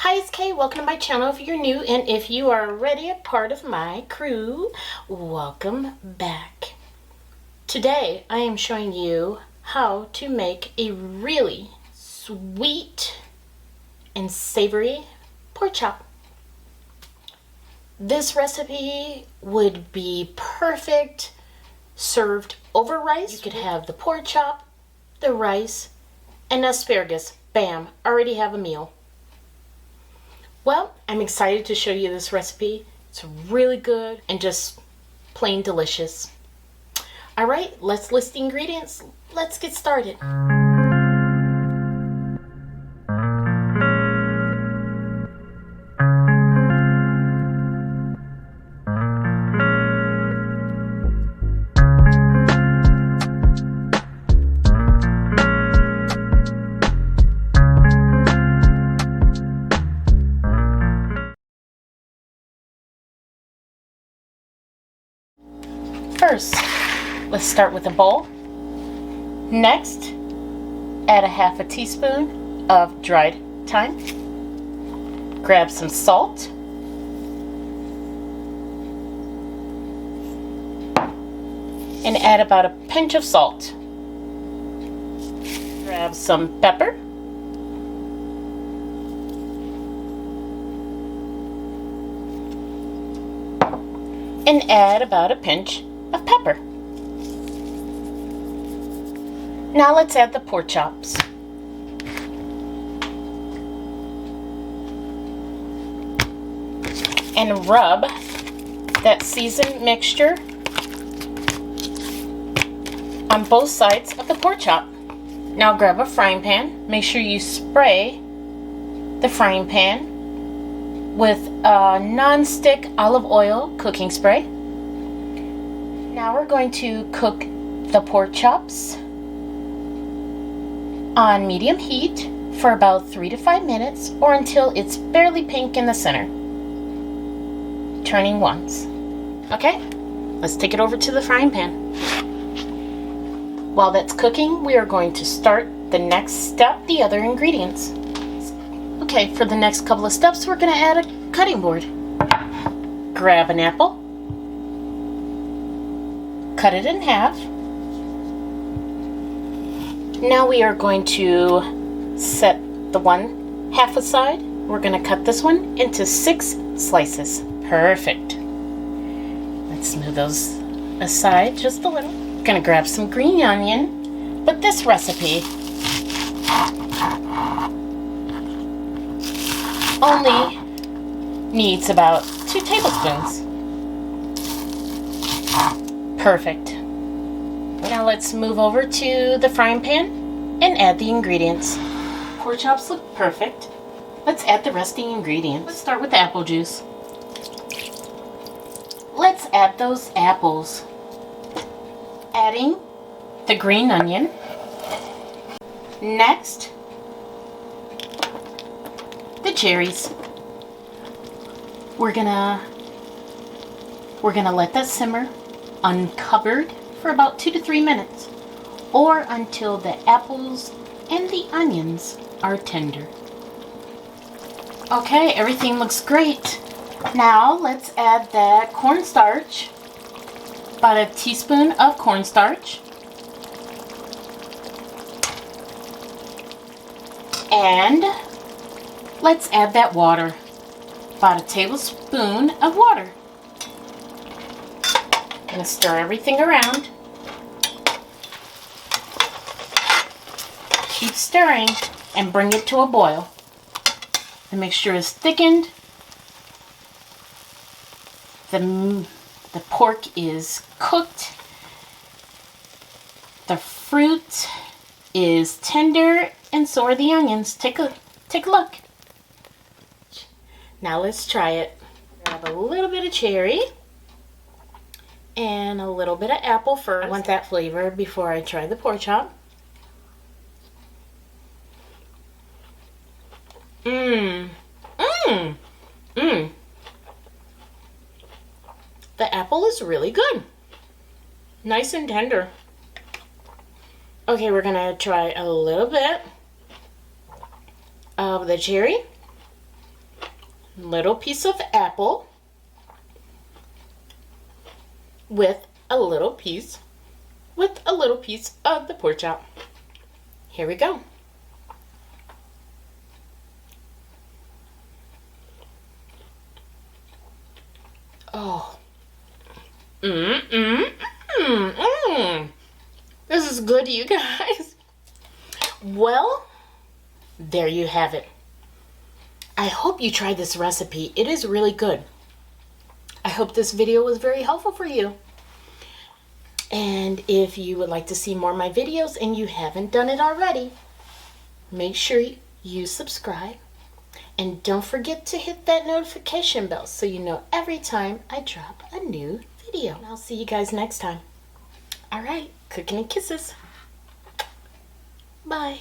Hi, it's Kay. Welcome to my channel if you're new, and if you are already a part of my crew, welcome back. Today I am showing you how to make a really sweet and savory pork chop. This recipe would be perfect served over rice. You could have the pork chop, the rice, and asparagus. Bam, already have a meal. Well, I'm excited to show you this recipe. It's really good and just plain delicious. All right, let's list the ingredients. Let's get started. First, let's start with a bowl. Next, add a half a teaspoon of dried thyme. Grab some salt. And add about a pinch of salt. Grab some pepper. And add about a pinch of pepper. Now let's add the pork chops. And rub that seasoned mixture on both sides of the pork chop. Now grab a frying pan. Make sure you spray the frying pan with a non-stick olive oil cooking spray. Now we're going to cook the pork chops on medium heat for about 3 to 5 minutes or until it's barely pink in the center. Turning once. Okay, let's take it over to the frying pan. While that's cooking, we are going to start the next step, the other ingredients. Okay, for the next couple of steps, we're going to add a cutting board. Grab an apple. Cut it in half. Now we are going to set the one half aside. We're going to cut this one into 6 slices. Perfect. Let's move those aside just a little. Going to grab some green onion, but this recipe only needs about 2 tablespoons. Perfect. Now let's move over to the frying pan and add the ingredients. Pork chops look perfect. Let's add the rest of the ingredients. Let's start with the apple juice. Let's add those apples. Adding the green onion. Next, the cherries. We're gonna let that simmer uncovered for about 2 to 3 minutes, or until the apples and the onions are tender. Okay, everything looks great. Now let's add that cornstarch, about a teaspoon of cornstarch, and let's add that water, about a tablespoon of water. Gonna stir everything around. Keep stirring and bring it to a boil. The mixture is thickened. The pork is cooked. The fruit is tender, and so are the onions. Take a look. Now let's try it. Grab a little bit of cherry and a little bit of apple first. I want that flavor before I try the pork chop. The apple is really good. Nice and tender. Okay, we're gonna try a little bit of the cherry. little piece of apple with a little piece of the pork chop. Here we go. Oh. This is good, you guys. Well, there you have it. I hope you try this recipe. It is really good. I hope this video was very helpful for you. And if you would like to see more of my videos and you haven't done it already, make sure you subscribe. And don't forget to hit that notification bell so you know every time I drop a new video. And I'll see you guys next time. All right, cooking and kisses. Bye.